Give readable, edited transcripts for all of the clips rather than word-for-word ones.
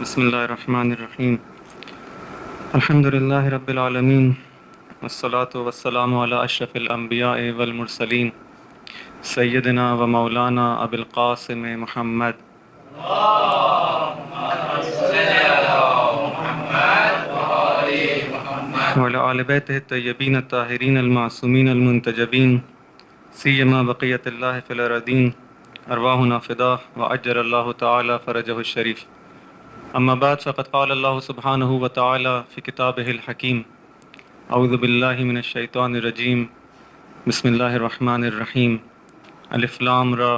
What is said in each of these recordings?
بسم اللہ الرحمن الرحیم الحمد للہ رب العالمین والصلاة والسلام علی اشرف الانبیاء والمرسلین سیدنا و مولانا ابو القاسم محمد وعلی آل بیتہ الطیبین الطاہرین المعصومین المنتجبین سیما بقیت اللہ فی الارضین ارواحنا فداہ وعجل اللہ تعالی فرجہ الشریف. اما بعد فقد قال اللہ سبحانہ وتعالی فی کتابہ الحکیم اعوذ باللہ من الشیطان الرجیم بسم اللہ الرحمن الرحیم الف لام را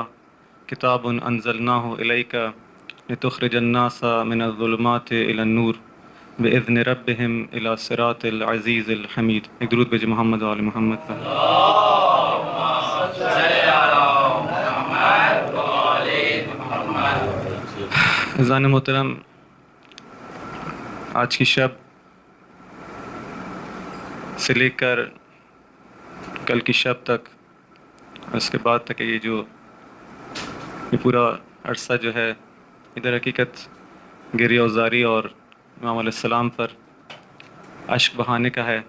کتاب انزلناہ الیک لتخرج الناس من الظلمات الی النور باذن ربہم الی صراط العزیز الحمید. ایک درود بھیجے محمد و آل محمد پر. عزیزان محترم، آج کی شب سے لے کر کل کی شب تک اور اس کے بعد تک یہ پورا عرصہ جو ہے ادھر حقیقت گریہ وزاری اور امام علیہ السلام پر اشک بہانے کا ہے.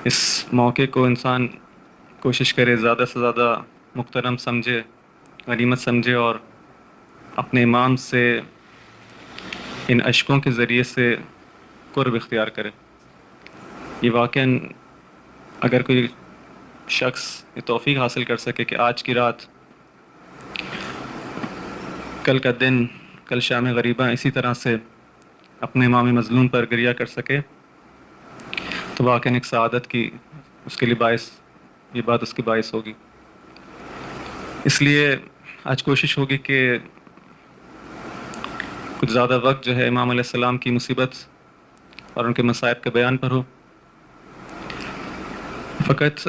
اس موقع کو انسان کوشش کرے زیادہ سے زیادہ محترم سمجھے، غنیمت سمجھے اور اپنے امام سے ان اشکوں کے ذریعے سے قرب اختیار کرے. یہ واقعاً اگر کوئی شخص یہ توفیق حاصل کر سکے کہ آج کی رات، کل کا دن، کل شام غریبہ اسی طرح سے اپنے امام مظلوم پر گریہ کر سکے تو واقعاً ایک سعادت کی اس کے لیے یہ بات اس کی باعث ہوگی. اس لیے آج کوشش ہوگی کہ کچھ زیادہ وقت جو ہے امام علیہ السلام کی مصیبت اور ان کے مصائب کے بیان پر ہو. فقط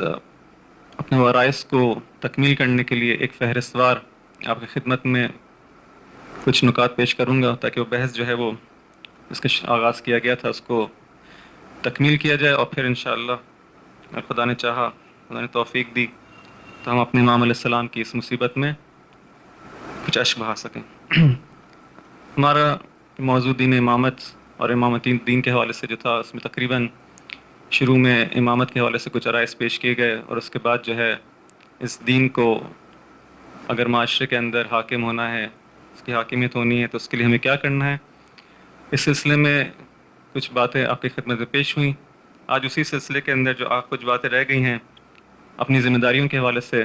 اپنے فرائض کو تکمیل کرنے کے لیے ایک فہرست وار آپ کی خدمت میں کچھ نکات پیش کروں گا تاکہ وہ بحث جو ہے وہ اس کا آغاز کیا گیا تھا اس کو تکمیل کیا جائے، اور پھر انشاءاللہ اگر خدا نے چاہا، خدا نے توفیق دی تو ہم اپنے امام علیہ السلام کی اس مصیبت میں کچھ اشک بہا سکیں. ہمارا موضوع دین امامت اور امامت دین کے حوالے سے جو تھا، اس میں تقریباً شروع میں امامت کے حوالے سے کچھ عرائض پیش کیے گئے، اور اس کے بعد جو ہے اس دین کو اگر معاشرے کے اندر حاکم ہونا ہے، اس کی حاکمیت ہونی ہے تو اس کے لیے ہمیں کیا کرنا ہے. اس سلسلے میں کچھ باتیں آپ کی خدمت میں پیش ہوئیں. آج اسی سلسلے کے اندر جو کچھ باتیں رہ گئی ہیں اپنی ذمہ داریوں کے حوالے سے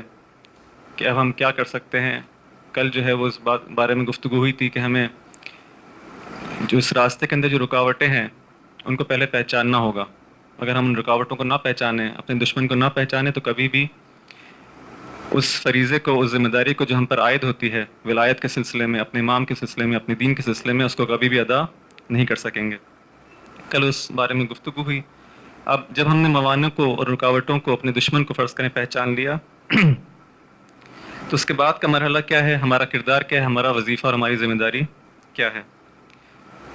کہ اب ہم کیا کر سکتے ہیں. کل جو ہے وہ اس بارے میں گفتگو ہوئی تھی کہ ہمیں جو اس راستے کے اندر جو رکاوٹیں ہیں ان کو پہلے پہچاننا ہوگا. اگر ہم ان رکاوٹوں کو نہ پہچانیں، اپنے دشمن کو نہ پہچانیں، تو کبھی بھی اس فریضے کو، اس ذمہ داری کو جو ہم پر عائد ہوتی ہے ولایت کے سلسلے میں، اپنے امام کے سلسلے میں، اپنے دین کے سلسلے میں، اس کو کبھی بھی ادا نہیں کر سکیں گے. کل اس بارے میں گفتگو ہوئی. اب جب ہم نے موانع کو اور رکاوٹوں کو، اپنے دشمن کو فرض کریں پہچان لیا تو اس کے بعد کا مرحلہ کیا ہے، ہمارا کردار کیا ہے، ہمارا وظیفہ اور ہماری ذمہ داری کیا ہے.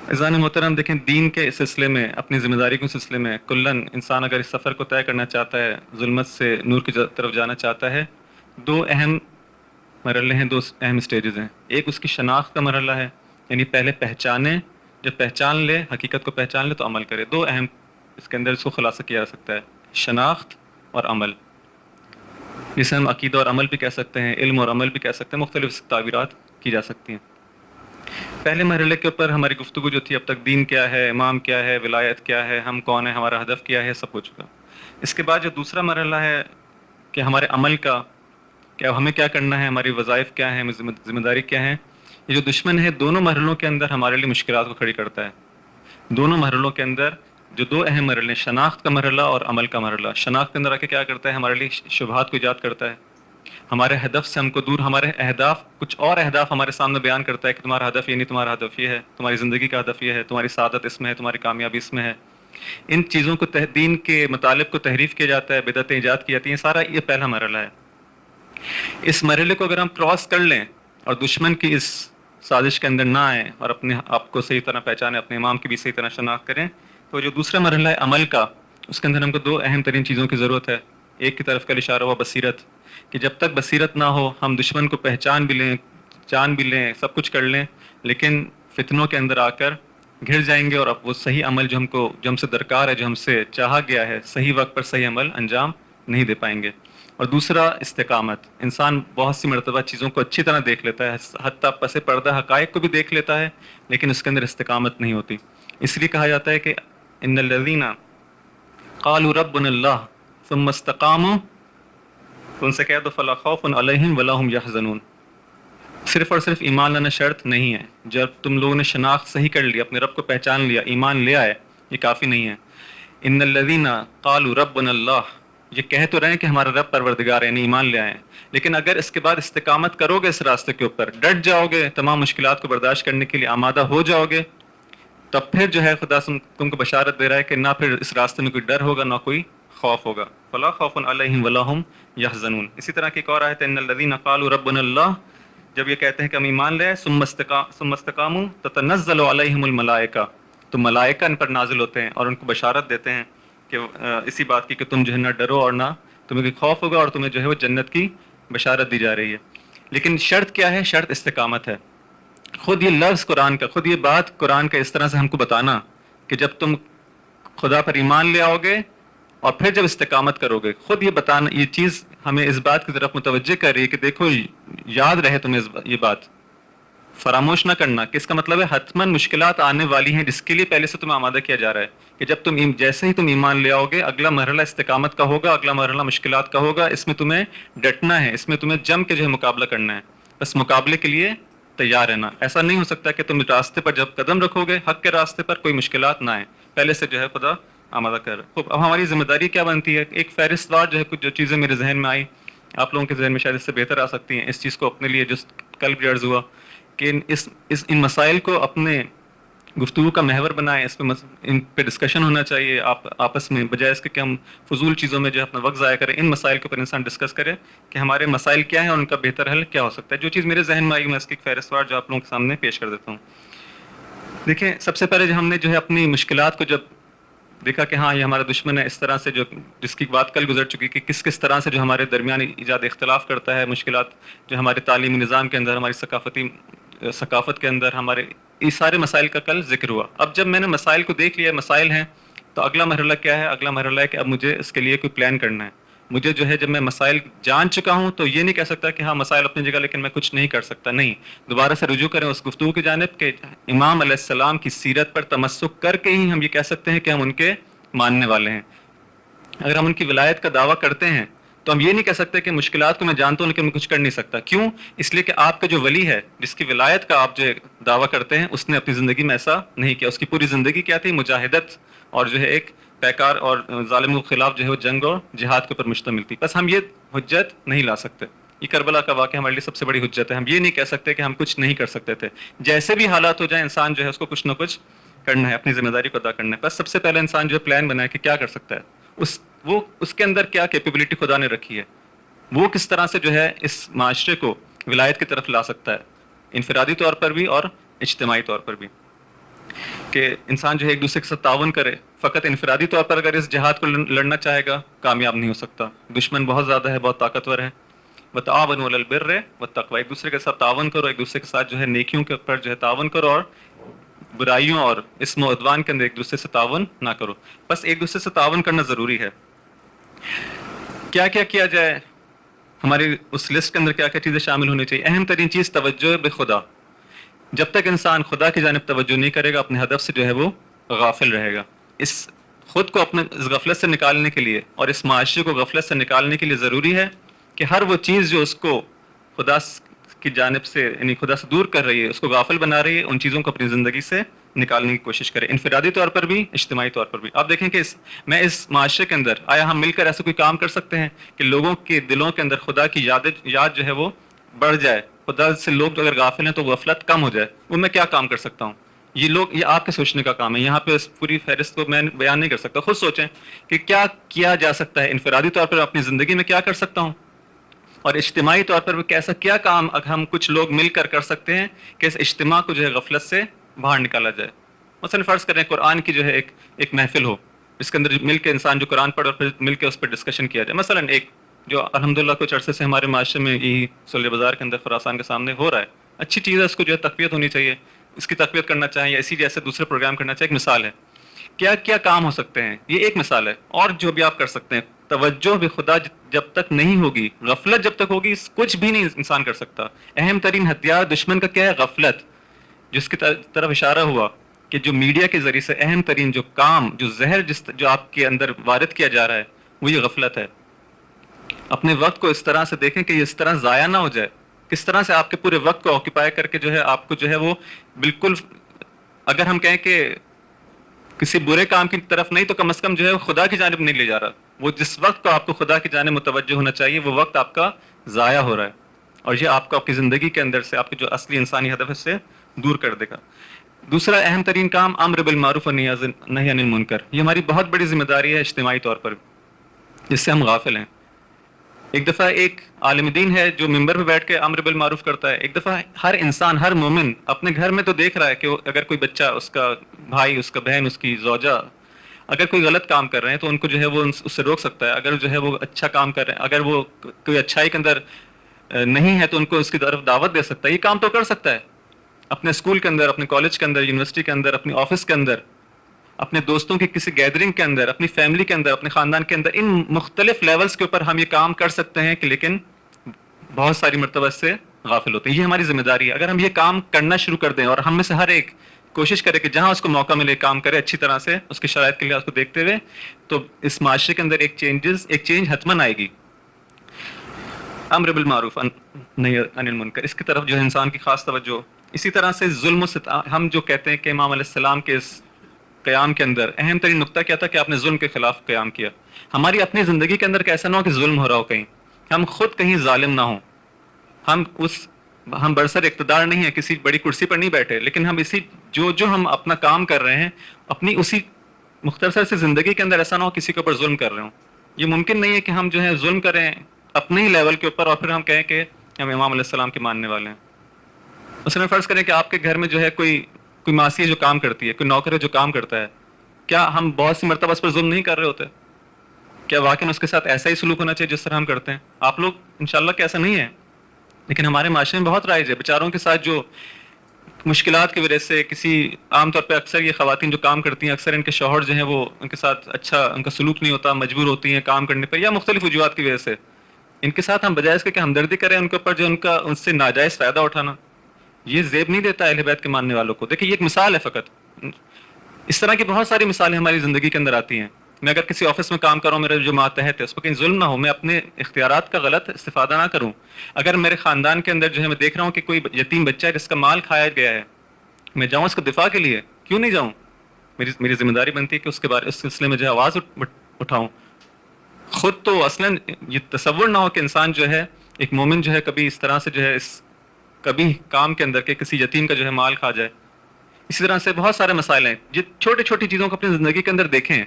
عزیزان محترم، دیکھیں دین کے سلسلے میں، اپنی ذمہ داری کے سلسلے میں کلاً انسان اگر اس سفر کو طے کرنا چاہتا ہے، ظلمت سے نور کی طرف جانا چاہتا ہے، دو اہم مرحلے ہیں، دو اہم سٹیجز ہیں. ایک اس کی شناخت کا مرحلہ ہے، یعنی پہلے پہچانے، جب پہچان لے، حقیقت کو پہچان لے تو عمل کرے. دو اہم اس کے اندر اس کو خلاصہ کیا جا سکتا ہے، شناخت اور عمل، جسے ہم عقیدہ اور عمل بھی کہہ سکتے ہیں، علم اور عمل بھی کہہ سکتے ہیں، مختلف تعبیرات کی جا سکتی ہیں. پہلے مرحلے کے اوپر ہماری گفتگو جو تھی اب تک، دین کیا ہے، امام کیا ہے، ولایت کیا ہے، ہم کون ہیں، ہمارا ہدف کیا ہے، سب ہو چکا. اس کے بعد جو دوسرا مرحلہ ہے کہ ہمارے عمل کا، کہ اب ہمیں کیا کرنا ہے، ہماری وظائف کیا ہیں، ذمہ داری کیا ہیں. یہ جو دشمن ہے دونوں مرحلوں کے اندر ہمارے لیے مشکلات کو کھڑی کرتا ہے. دونوں مرحلوں کے اندر جو دو اہم مرحلے، شناخت کا مرحلہ اور عمل کا مرحلہ. شناخت کے اندر آ کے کیا کرتا ہے، ہمارے لیے شبہات کو ایجاد کرتا ہے، ہمارے ہدف سے ہم کو دور، ہمارے اہداف، کچھ اور اہداف ہمارے سامنے بیان کرتا ہے کہ تمہارا ہدف یہ نہیں، تمہارا ہدف یہ ہے، تمہاری زندگی کا ہدف یہ ہے، تمہاری سعادت اس میں ہے، تمہاری کامیابی اس میں ہے. ان چیزوں کو دین کے مطالب کو تحریف کیا جاتا ہے، بدعتیں ایجاد کی جاتی ہیں. سارا یہ پہلا مرحلہ ہے. اس مرحلے کو اگر ہم کراس کر لیں اور دشمن کی اس سازش کے اندر نہ آئیں اور اپنے آپ کو صحیح طرح پہچانیں، اپنے امام کی بھی صحیح طرح شناخت کریں، تو جو دوسرا مرحلہ ہے عمل کا، اس کے اندر ہم کو دو اہم ترین چیزوں کی ضرورت ہے. ایک کی طرف کا اشارہ ہوا بصیرت، کہ جب تک بصیرت نہ ہو، ہم دشمن کو پہچان بھی لیں، جان بھی لیں، سب کچھ کر لیں، لیکن فتنوں کے اندر آ کر گھر جائیں گے اور اب وہ صحیح عمل جو ہم سے درکار ہے، جو ہم سے چاہا گیا ہے، صحیح وقت پر صحیح عمل انجام نہیں دے پائیں گے۔ اور دوسرا استقامت، انسان بہت سی مرتبہ چیزوں کو اچھی طرح دیکھ لیتا ہے، حتیٰ پس پردہ حقائق کو بھی دیکھ لیتا ہے، لیکن اس کے اندر استقامت نہیں ہوتی۔ اس لیے کہا جاتا ہے کہ ان الذین قالوا ربنا اللہ ثم استقاموا، تو ان سے کہہ دو فلا خوف علیہم ولا هم یحزنون۔ صرف اور صرف ایمان لانا شرط نہیں ہے، جب تم لوگوں نے شناخت صحیح کر لی، اپنے رب کو پہچان لیا، ایمان لے آئے، یہ کافی نہیں ہے۔ ان الذین قالوا ربنا اللہ، یہ کہہ تو رہے ہیں کہ ہمارا رب پروردگار ہے، یعنی ایمان لے آئے ہیں، لیکن اگر اس کے بعد استقامت کرو گے، اس راستے کے اوپر ڈٹ جاؤ گے، تمام مشکلات کو برداشت کرنے کے لیے آمادہ ہو جاؤ گے، تب پھر جو ہے خدا تم کو بشارت دے رہا ہے کہ نہ پھر اس راستے میں کوئی ڈر ہوگا، نہ کوئی خوف ہوگا۔ فلا خوف علیہم ولا هم یحزنون۔ اسی طرح کی ایک اور آیت ہے ان الذین قالوا ربنا اللہ، جب یہ کہتے ہیں کہ ہم ایمان لے آئے، ثم استقاموا تتنزل علیہم الملائکہ، تو ملائکہ ان پر نازل ہوتے ہیں اور ان کو بشارت دیتے ہیں کہ اسی بات کی کہ تم جو ہے نہ ڈرو اور نہ تمہیں کوئی خوف ہوگا، اور تمہیں جو ہے وہ جنت کی بشارت دی جا رہی ہے۔ لیکن شرط کیا ہے؟ شرط استقامت ہے۔ خود یہ لفظ قرآن کا، خود یہ بات قرآن کا اس طرح سے ہم کو بتانا کہ جب تم خدا پر ایمان لے آؤ گے اور پھر جب استقامت کرو گے، خود یہ بتانا، یہ چیز ہمیں اس بات کی طرف متوجہ کر رہی ہے کہ دیکھو یاد رہے تمہیں یہ بات، فراموش نہ کرنا، کہ اس کا مطلب ہے حتماً مشکلات آنے والی ہیں، جس کے لیے پہلے سے تمہیں آمادہ کیا جا رہا ہے کہ جب جیسے ہی تم ایمان لے آؤ گے، اگلا مرحلہ استقامت کا ہوگا، اگلا مرحلہ مشکلات کا ہوگا، اس میں تمہیں ڈٹنا ہے، اس میں تمہیں جم کے جو ہے مقابلہ کرنا ہے، بس مقابلے کے لیے تیار رہنا۔ ایسا نہیں ہو سکتا کہ تم راستے پر جب قدم رکھو گے، حق کے راستے پر، کوئی مشکلات نہ آئیں، پہلے سے جو ہے خدا آمادہ کر رہا ہے۔ خوب، اب ہماری ذمہ داری کیا بنتی ہے؟ ایک فہرست وار جو ہے، کچھ جو چیزیں میرے ذہن میں آئی، آپ لوگوں کے ذہن میں شاید اس سے بہتر آ سکتی ہیں، اس چیز کو اپنے لیے جو کل بھی عرض ہوا کہ ان مسائل کو اپنے گفتگو کا محور بنائیں، ان پہ ڈسکشن ہونا چاہیے آپ آپس میں، بجائے اس کے کہ ہم فضول چیزوں میں جو ہے اپنا وقت ضائع کریں۔ ان مسائل کے اوپر انسان ڈسکس کرے کہ ہمارے مسائل کیا ہیں اور ان کا بہتر حل کیا ہو سکتا ہے۔ جو چیز میرے ذہن میں آئی، میں اس کی ایک فہرست وار جو آپ لوگوں کے سامنے پیش کر دیتا ہوں۔ دیکھیں، سب سے پہلے جو ہم نے جو ہے اپنی مشکلات کو جب دیکھا کہ ہاں یہ ہمارا دشمن ہے، اس طرح سے جس کی بات کل گزر چکی کہ کس طرح سے جو ہمارے درمیان ایجاد اختلاف کرتا ہے، مشکلات جو ہمارے تعلیمی نظام کے اندر، ہماری ثقافت کے اندر، ہمارے اس سارے مسائل کا کل ذکر ہوا۔ اب جب میں نے مسائل کو دیکھ لیا، مسائل ہیں، تو اگلا مرحلہ کیا ہے؟ اگلا مرحلہ ہے کہ اب مجھے اس کے لیے کوئی پلان کرنا ہے۔ مجھے جو ہے جب میں مسائل جان چکا ہوں تو یہ نہیں کہہ سکتا کہ ہاں مسائل اپنی جگہ لیکن میں کچھ نہیں کر سکتا، نہیں، دوبارہ سے رجوع کریں اس گفتگو کی جانب کہ امام علیہ السلام کی سیرت پر تمسک کر کے ہی ہم یہ کہہ سکتے ہیں کہ ہم ان کے ماننے والے ہیں۔ اگر ہم ان کی ولایت کا دعویٰ کرتے ہیں تو ہم یہ نہیں کہہ سکتے کہ مشکلات کو میں جانتا ہوں لیکن میں کچھ کر نہیں سکتا۔ کیوں؟ اس لیے کہ آپ کا جو ولی ہے، جس کی ولایت کا آپ جو دعویٰ کرتے ہیں، اس نے اپنی زندگی میں ایسا نہیں کیا۔ اس کی پوری زندگی کیا تھی؟ مجاہدت اور جو ہے ایک پیکار اور ظالموں کے خلاف جو ہے وہ جنگ اور جہاد کے اوپر مشتمل تھی۔ بس ہم یہ حجت نہیں لا سکتے۔ یہ کربلا کا واقعہ ہمارے لیے سب سے بڑی حجت ہے۔ ہم یہ نہیں کہہ سکتے کہ ہم کچھ نہیں کر سکتے تھے۔ جیسے بھی حالات ہو جائیں، انسان جو ہے اس کو کچھ نہ کچھ کرنا ہے، اپنی ذمہ داری کو ادا کرنا ہے۔ بس سب سے پہلے انسان جو ہے پلان بنائے کہ کیا کر سکتا ہے، اس کے اندر کیا کیپیبلٹی خدا نے رکھی ہے، وہ کس طرح سے جو ہے اس معاشرے کو ولایت کی طرف لا سکتا ہے، انفرادی طور پر بھی اور اجتماعی طور پر بھی، کہ انسان جو ہے ایک دوسرے کے ساتھ تعاون کرے۔ فقط انفرادی طور پر اگر اس جہاد کو لڑنا چاہے گا، کامیاب نہیں ہو سکتا۔ دشمن بہت زیادہ ہے، بہت طاقتور ہے۔ وتعاونوا علی البر والتقوی، ایک دوسرے کے ساتھ تعاون کرو، ایک دوسرے کے ساتھ جو ہے نیکیوں کے اوپر جو ہے تعاون کرو، اور برائیوں اور اسم و عدوان کے اندر ایک دوسرے سے تعاون نہ کرو۔ بس ایک دوسرے سے تعاون کرنا ضروری ہے۔ کیا کیا کیا جائے؟ ہماری اس لسٹ کے اندر کیا کیا چیزیں شامل ہونی چاہیے؟ اہم ترین چیز توجہ بخدا۔ جب تک انسان خدا کی جانب توجہ نہیں کرے گا، اپنے ہدف سے جو ہے وہ غافل رہے گا۔ خود کو اپنے اس غفلت سے نکالنے کے لیے اور اس معاشرے کو غفلت سے نکالنے کے لیے ضروری ہے کہ ہر وہ چیز جو اس کو خدا کی جانب سے، یعنی خدا سے دور کر رہی ہے، اس کو غافل بنا رہی ہے، ان چیزوں کو اپنی زندگی سے نکالنے کی کوشش کرے، انفرادی طور پر بھی، اجتماعی طور پر بھی۔ آپ دیکھیں کہ میں اس معاشرے کے اندر آیا ہم مل کر ایسا کوئی کام کر سکتے ہیں کہ لوگوں کے دلوں کے اندر خدا کی یاد جو ہے وہ بڑھ جائے، خدا سے لوگ اگر غافل ہیں تو غفلت کم ہو جائے۔ وہ میں کیا کام کر سکتا ہوں؟ یہ آپ کے سوچنے کا کام ہے۔ یہاں پہ اس پوری فہرست کو میں بیان نہیں کر سکتا۔ خود سوچیں کہ کیا کیا جا سکتا ہے، انفرادی طور پر اپنی زندگی میں کیا کر سکتا ہوں، اور اجتماعی طور پر کیسا کیا کام ہم کچھ لوگ مل کر کر سکتے ہیں کہ اس اجتماع کو جو ہے غفلت سے باہر نکالا جائے۔ مثلا فرض کریں قرآن کی جو ہے ایک محفل ہو، اس کے اندر مل کے انسان جو قرآن پڑھ اور پھر مل کے اس پہ ڈسکشن کیا جائے۔ مثلا ایک جو الحمدللہ کچھ عرصے سے ہمارے معاشرے میں یہی سلیہ بازار کے اندر خراسان کے سامنے ہو رہا ہے، اچھی چیز ہے, اس کو جو ہے تقویت ہونی چاہیے, اس کی تقویت کرنا چاہیے, اسی جیسے دوسرے پروگرام کرنا چاہیے. ایک مثال ہے کیا کیا کام ہو سکتے ہیں, یہ ایک مثال ہے. اور جو بھی آپ کر سکتے ہیں, توجہ بھی خدا جب تک نہیں ہوگی, غفلت جب تک ہوگی, کچھ بھی نہیں انسان کر سکتا. اہم ترین ہتھیار دشمن کا کیا ہے؟ غفلت. جس کی طرف اشارہ ہوا کہ جو میڈیا کے ذریعے سے اہم ترین جو کام, جو زہر جو آپ کے اندر وارد کیا جا رہا ہے, وہ یہ غفلت ہے. اپنے وقت کو اس طرح سے دیکھیں کہ یہ اس طرح ضائع نہ ہو جائے. کس طرح سے آپ کے پورے وقت کو آکوپائی کر کے جو ہے آپ کو جو ہے وہ بالکل, اگر ہم کہیں کہ کسی برے کام کی طرف نہیں, تو کم از کم جو ہے خدا کی جانب نہیں لے جا رہا. وہ جس وقت کو آپ کو خدا کی جانب متوجہ ہونا چاہیے, وہ وقت آپ کا ضائع ہو رہا ہے, اور یہ آپ کو آپ کی زندگی کے اندر سے آپ کے جو اصلی انسانی ہدف ہے سے دور کر دے گا. دوسرا اہم ترین کام امر بالمعروف و نہی عن المنکر. یہ ہماری بہت بڑی ذمہ داری ہے اجتماعی طور پر, جس سے ہم غافل ہیں. ایک دفعہ ایک عالم دین ہے جو ممبر پہ بیٹھ کے امر بالمعروف کرتا ہے. ایک دفعہ ہر انسان, ہر مومن اپنے گھر میں تو دیکھ رہا ہے کہ اگر کوئی بچہ, اس کا بھائی, اس کا بہن, اس کی زوجہ اگر کوئی غلط کام کر رہے ہیں تو ان کو جو ہے وہ اس سے روک سکتا ہے. اگر جو ہے وہ اچھا کام کر رہے ہیں, اگر وہ کوئی اچھائی کے اندر نہیں ہے تو ان کو اس کی طرف دعوت دے سکتا ہے. یہ کام تو کر سکتا ہے اپنے اسکول کے اندر, اپنے کالج کے اندر, یونیورسٹی کے اندر, اپنے آفس کے اندر, اپنے دوستوں کی کسی گیدرنگ کے اندر, اپنی فیملی کے اندر, اپنے خاندان کے اندر. ان مختلف لیولز کے اوپر ہم یہ کام کر سکتے ہیں کہ لیکن بہت ساری مرتبہ سے غافل ہوتے ہیں. یہ ہماری ذمہ داری ہے. اگر ہم یہ کام کرنا شروع کر دیں, اور ہم میں سے ہر ایک کوشش کرے کہ جہاں اس کو موقع ملے کام کرے اچھی طرح سے, اس کے شرائط کے لحاظ کو دیکھتے ہوئے, تو اس معاشرے کے اندر ایک چینج حتماً آئے گی. امر بالمعروف نہی عن المنکر, اس کی طرف جو ہے انسان کی خاص توجہ. اسی طرح سے ظلم و ستم, ہم جو کہتے ہیں کہ امام علیہ السلام کے اس قیام کے اندر اہم ترین نقطہ کیا تھا کہ آپ نے ظلم کے خلاف قیام کیا. ہماری اپنی زندگی کے اندر ایسا نہ ہو کہ ظلم ہو رہا ہو کہیں, ہم خود کہیں ظالم نہ ہوں. ہم برسر اقتدار نہیں ہیں, کسی بڑی کرسی پر نہیں بیٹھے, لیکن ہم اسی جو ہم اپنا کام کر رہے ہیں, اپنی اسی مختصر سے زندگی کے اندر ایسا نہ ہو کسی کے اوپر ظلم کر رہے ہوں. یہ ممکن نہیں ہے کہ ہم جو ہے ظلم کریں اپنے ہی لیول کے اوپر, اور پھر ہم کہیں کہ ہم امام علیہ السلام کے ماننے والے ہیں. مثلاً فرض کریں کہ آپ کے گھر میں جو ہے کوئی ماسی ہے جو کام کرتی ہے, کوئی نوکر ہے جو کام کرتا ہے. کیا ہم بہت سی مرتبہ اس پر ظلم نہیں کر رہے ہوتے؟ کیا واقعی اس کے ساتھ ایسا ہی سلوک ہونا چاہیے جس طرح ہم کرتے ہیں؟ آپ لوگ انشاءاللہ کہ ایسا نہیں ہے, لیکن ہمارے معاشرے میں بہت رائج ہے. بیچاروں کے ساتھ جو مشکلات کی وجہ سے, کسی عام طور پہ اکثر یہ خواتین جو کام کرتی ہیں, اکثر ان کے شوہر جو ہیں وہ ان کے ساتھ اچھا ان کا سلوک نہیں ہوتا, مجبور ہوتی ہیں کام کرنے پر, یا مختلف وجوہات کی وجہ سے. ان کے ساتھ ہم بجائے اس کے کہ ہمدردی کریں ان کے اوپر, جو ان سے ناجائز فائدہ اٹھانا, یہ زیب نہیں دیتا اہل بیت کے ماننے والوں کو. دیکھیں یہ ایک مثال ہے فقط. اس طرح کی بہت ساری مثالیں ہماری زندگی کے اندر آتی ہیں. میں اگر کسی آفس میں کام کر رہا ہوں, میرا جو ماتحت ہے اس پر کہیں ظلم نہ ہو, میں اپنے اختیارات کا غلط استفادہ نہ کروں. اگر میرے خاندان کے اندر جو ہے میں دیکھ رہا ہوں کہ کوئی یتیم بچہ ہے جس کا مال کھایا گیا ہے, میں جاؤں اس کو دفاع کے لیے, کیوں نہیں جاؤں؟ میری ذمہ داری بنتی ہے کہ اس کے بارے اس سلسلے میں جو ہے آواز اٹھاؤں. خود تو اصلاً یہ تصور نہ ہو کہ انسان جو ہے, ایک مومن جو ہے, کبھی اس طرح سے جو ہے کبھی کام کے اندر کے کسی یتیم کا جو ہے مال کھا جائے. اسی طرح سے بہت سارے مسائل ہیں. چھوٹی چھوٹی چیزوں کو اپنی زندگی کے اندر دیکھیں.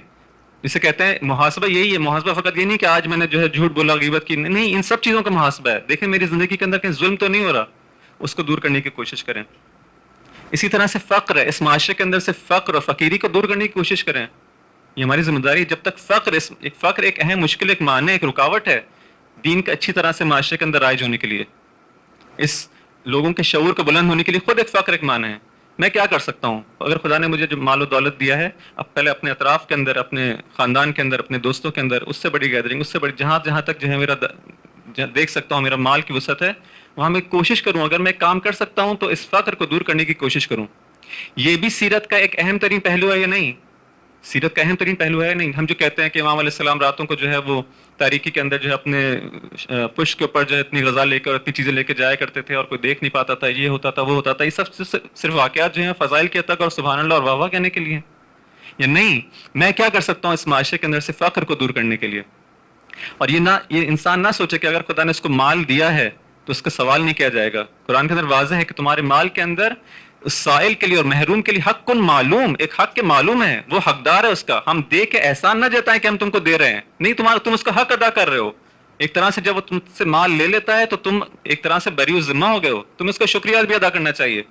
جسے کہتے ہیں محاسبہ, یہی ہے محاسبہ. فقط یہ نہیں کہ آج میں نے جو ہے جھوٹ بولا, غیبت کی, نہیں, ان سب چیزوں کا محاسبہ ہے. دیکھیں میری زندگی کے اندر کہیں ظلم تو نہیں ہو رہا, اس کو دور کرنے کی کوشش کریں. اسی طرح سے فقر ہے, اس معاشرے کے اندر سے فقر اور فقیری کو دور کرنے کی کوشش کریں. یہ ہماری ذمہ داری ہے. جب تک فقر ایک اہم مشکل, ایک معنی, ایک رکاوٹ ہے دین کا اچھی طرح سے معاشرے کے اندر رائج ہونے کے لیے, اس لوگوں کے شعور کو بلند ہونے کے لیے. خود ایک فقر ایک معنی ہے. میں کیا کر سکتا ہوں اگر خدا نے مجھے جو مال و دولت دیا ہے, اب پہلے اپنے اطراف کے اندر, اپنے خاندان کے اندر, اپنے دوستوں کے اندر, اس سے بڑی گیدرنگ, اس سے بڑی جہاں تک جو ہے میرا دیکھ سکتا ہوں میرا مال کی وسعت ہے, وہاں میں کوشش کروں. اگر میں کام کر سکتا ہوں تو اس فقر کو دور کرنے کی کوشش کروں. یہ بھی سیرت کا ایک اہم ترین پہلو ہے یا نہیں؟ سیرت کا اہم ترین پہلو ہے نہیں. ہم جو کہتے ہیں کہ امام علیہ السلام راتوں کو جو ہے وہ تاریکی کے اندر جو ہے اپنے پشت کے اوپر جو ہے اتنی غذا لے کر, اتنی چیزیں لے کے جایا کرتے تھے, اور کوئی دیکھ نہیں پاتا تھا, یہ ہوتا تھا, وہ ہوتا تھا. یہ سب صرف واقعات جو ہیں فضائل کے تک اور سبحان اللہ اور واہ واہ کہنے کے لیے, یا نہیں میں کیا کر سکتا ہوں اس معاشرے کے اندر سے فقر کو دور کرنے کے لیے؟ اور یہ انسان نہ سوچے کہ اگر خدا نے اس کو مال دیا ہے تو اس کا سوال نہیں کیا جائے گا. قرآن کے اندر واضح ہے کہ تمہارے مال کے اندر سائل کے لیے اور محروم کے لیے حق کن معلوم, ایک حق کے معلوم ہے, وہ حقدار ہے اس کا. ہم دے کے احسان نہ جتائیں کہ ہم تم کو دے رہے ہیں, نہیں, تم اس کا حق ادا کر رہے ہو. ایک طرح سے جب وہ تم سے مال لے لیتا ہے تو تم ایک طرح سے بری ذمہ ہو گئے ہو, تمہیں اس کا شکریہ بھی ادا کرنا چاہیے.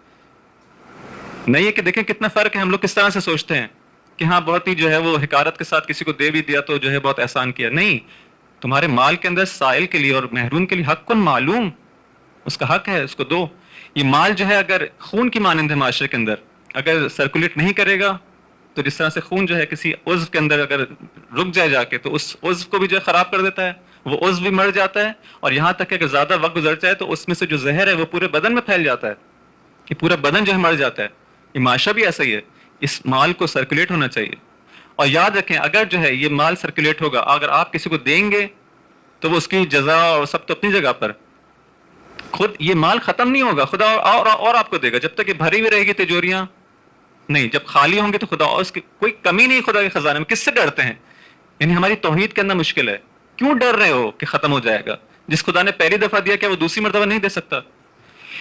نہیں ہے کہ دیکھیں کتنا فرق ہے, ہم لوگ کس طرح سے سوچتے ہیں کہ ہاں بہت ہی جو ہے وہ حقارت کے ساتھ کسی کو دے بھی دیا تو جو ہے بہت احسان کیا. نہیں, تمہارے مال کے اندر سائل کے لیے اور محروم کے لیے حق کن معلوم, اس کا حق ہے، اس کو دو. یہ مال جو ہے اگر خون کی مانند ہے معاشرے کے اندر، اگر سرکولیٹ نہیں کرے گا تو جس طرح سے خون جو ہے کسی عضو کے اندر اگر رک جائے جا کے تو اس عضو کو بھی جو ہے خراب کر دیتا ہے، وہ عضو بھی مر جاتا ہے، اور یہاں تک کہ اگر زیادہ وقت گزر جائے تو اس میں سے جو زہر ہے وہ پورے بدن میں پھیل جاتا ہے، کہ پورا بدن جو ہے مر جاتا ہے. یہ معاشرہ بھی ایسا ہی ہے. اس مال کو سرکولیٹ ہونا چاہیے. اور یاد رکھیں اگر جو ہے یہ مال سرکولیٹ ہوگا، اگر آپ کسی کو دیں گے تو وہ اس کی جزا اور سب تو اپنی جگہ پر، خود یہ مال ختم نہیں ہوگا، خدا اور آپ کو دے گا. جب تک یہ بھری ہوئی رہے گی تجوریاں نہیں، جب خالی ہوں گے تو خدا، اور اس کی کوئی کمی نہیں خدا کے خزانے میں. کس سے ڈرتے ہیں؟ یعنی ہماری توحید کے اندر مشکل ہے. کیوں ڈر رہے ہو کہ ختم ہو جائے گا؟ جس خدا نے پہلی دفعہ دیا کیا وہ دوسری مرتبہ نہیں دے سکتا؟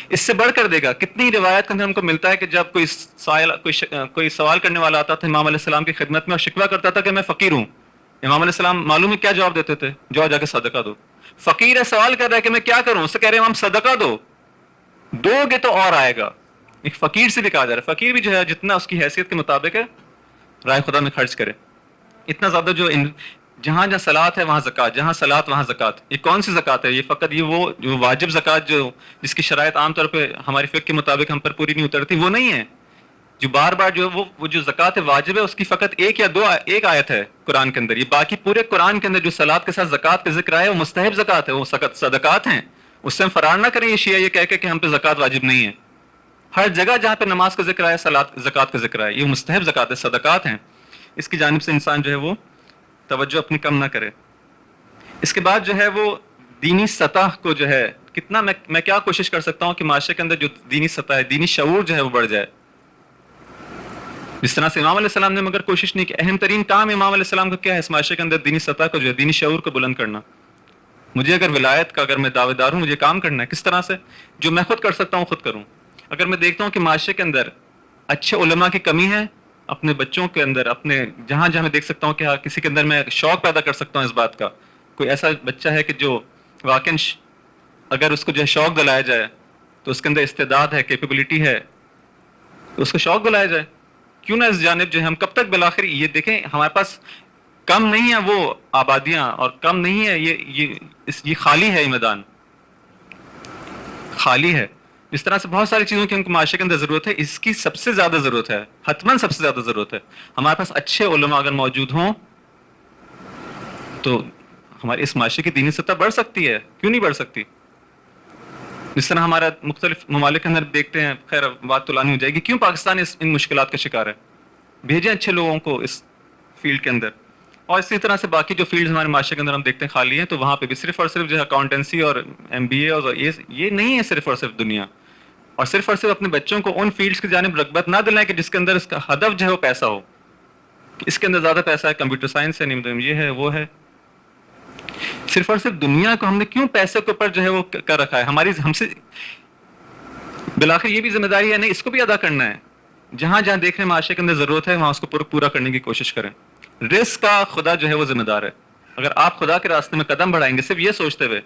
اس سے بڑھ کر دے گا. کتنی روایت کے اندر ہم کو ملتا ہے کہ جب کوئی سوال کرنے والا آتا تھا امام علیہ السلام کی خدمت میں اور شکوہ کرتا تھا کہ میں فقیر ہوں، امام علیہ السلام معلوم ہے کیا جواب دیتے تھے؟ جا کے صدقہ دو. فقیر ہے، سوال کر رہا ہے کہ میں کیا کروں، اسے کہہ رہے ہیں امام صدقہ دو، دو گے تو اور آئے گا. ایک فقیر سے بھی کہا جا رہا ہے، فقیر بھی جو ہے جتنا اس کی حیثیت کے مطابق ہے رائے خدا میں خرچ کرے. اتنا زیادہ جو جہاں جہاں صلاۃ ہے وہاں زکوٰۃ، جہاں صلاۃ وہاں زکوٰۃ. یہ کون سی زکوٰۃ ہے؟ یہ فقط یہ وہ جو واجب زکوٰۃ جو جس کی شرائط عام طور پہ ہماری فقہ کے مطابق ہم پر پوری نہیں اترتی، وہ نہیں ہے. جو بار بار جو وہ جو زکوٰۃ واجب ہے اس کی فقط ایک آیت ہے قرآن کے اندر. یہ باقی پورے قرآن کے اندر جو صلاۃ کے ساتھ زکوٰۃ کا ذکر ہے وہ مستحب زکوٰۃ ہے، وہ صدقات ہیں. اس سے ہم فرار نہ کریں یہ شیعہ یہ کہہ کے کہ ہم پہ زکوٰۃ واجب نہیں ہے. ہر جگہ جہاں پہ نماز کا ذکر ہے، زکوٰۃ کا ذکر ہے، یہ مستحب زکوٰۃ ہے، صدقات ہیں. اس کی جانب سے انسان جو ہے وہ توجہ اپنی کم نہ کرے. اس کے بعد جو ہے وہ دینی سطح کو جو ہے کتنا میں کیا کوشش کر سکتا ہوں کہ معاشرے کے اندر جو دینی سطح ہے، دینی شعور جو ہے وہ بڑھ جائے. جس طرح سے امام علیہ السلام نے مگر کوشش نہیں کی. اہم ترین کام امام علیہ السلام کا کیا ہے اس معاشرے کے اندر؟ دینی سطح کو جو ہے، دینی شعور کو بلند کرنا. مجھے اگر ولایت کا اگر میں دعوے دار ہوں، مجھے کام کرنا ہے. کس طرح سے؟ جو میں خود کر سکتا ہوں خود کروں. اگر میں دیکھتا ہوں کہ معاشرے کے اندر اچھے علماء کی کمی ہے، اپنے بچوں کے اندر، اپنے جہاں جہاں میں دیکھ سکتا ہوں کہ ہاں کسی کے اندر میں شوق پیدا کر سکتا ہوں اس بات کا، کوئی ایسا بچہ ہے کہ جو واقعاً اگر اس کو جو ہے شوق دلایا جائے تو اس کے اندر استعداد ہے، کیپیبلٹی ہے، تو اس کو شوق دلایا جائے. کیوں نہ اس جانب جو ہے ہم کب تک بالآخر یہ دیکھیں ہمارے پاس کم نہیں ہے وہ آبادیاں اور کم نہیں ہے یہ خالی ہے، یہ میدان خالی ہے. اس طرح سے بہت ساری چیزوں کی ہم کو معاشرے کے اندر ضرورت ہے. اس کی سب سے زیادہ ضرورت ہے، حتماً سب سے زیادہ ضرورت ہے ہمارے پاس اچھے علماء اگر موجود ہوں تو ہمارے اس معاشرے کی دینی سطح بڑھ سکتی ہے. کیوں نہیں بڑھ سکتی؟ جس طرح ہمارا مختلف ممالک کے اندر دیکھتے ہیں، خیر بات تو لانی ہو جائے گی، کیوں پاکستان ان مشکلات کا شکار ہے؟ بھیجیں اچھے لوگوں کو اس فیلڈ کے اندر. اور اسی طرح سے باقی جو فیلڈز ہمارے معاشرے کے اندر ہم دیکھتے ہیں خالی ہیں، تو وہاں پہ بھی صرف اور صرف جو ہے اکاؤنٹنسی اور MBA اور یہ نہیں ہے صرف اور صرف دنیا. اور صرف اپنے بچوں کو ان فیلڈز کی جانب رغبت نہ دلائیں کہ جس کے اندر اس کا ہدف جو ہے وہ پیسہ ہو، کہ اس کے اندر زیادہ پیسہ ہے، کمپیوٹر سائنس ہے، یہ ہے وہ ہے. صرف اور صرف دنیا کو ہم نے کیوں پیسے کے اوپر جو ہے وہ کر رکھا ہے؟ ہم سے بالآخر یہ بھی ذمہ داری ہے نہیں، اس کو بھی ادا کرنا ہے. جہاں جہاں دیکھ رہے ہیں معاشرے کے اندر ضرورت ہے وہاں اس کو پورا کرنے کی کوشش کریں. رزق کا خدا جو ہے وہ ذمہ دار ہے. اگر آپ خدا کے راستے میں قدم بڑھائیں گے صرف یہ سوچتے ہوئے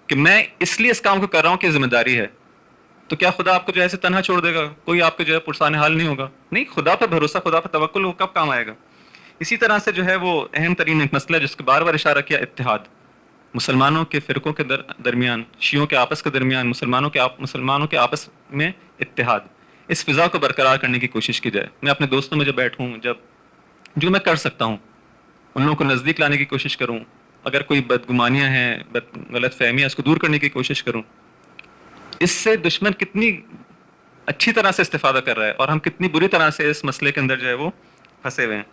کہ میں اس لیے اس کام کو کر رہا ہوں کہ ذمہ داری ہے، تو کیا خدا آپ کو جو ہے ایسے تنہا چھوڑ دے گا؟ کوئی آپ کو جو ہے پرسان حال نہیں ہوگا؟ نہیں، خدا پہ بھروسہ، خدا پہ توکل وہ کب کام آئے گا؟ اسی طرح سے جو ہے وہ اہم ترین ایک مسئلہ جس کو بار بار اشارہ کیا، اتحاد. مسلمانوں کے فرقوں کے درمیان، شیعوں کے آپس کے درمیان، مسلمانوں کے آپس میں اتحاد، اس فضا کو برقرار کرنے کی کوشش کی جائے. میں اپنے دوستوں میں جب بیٹھوں، جو میں کر سکتا ہوں ان لوگوں کو نزدیک لانے کی کوشش کروں. اگر کوئی بدگمانیاں ہیں، غلط فہمیاں، اس کو دور کرنے کی کوشش کروں. اس سے دشمن کتنی اچھی طرح سے استفادہ کر رہا ہے اور ہم کتنی بری طرح سے اس مسئلے کے اندر جو ہے وہ پھنسے ہوئے ہیں.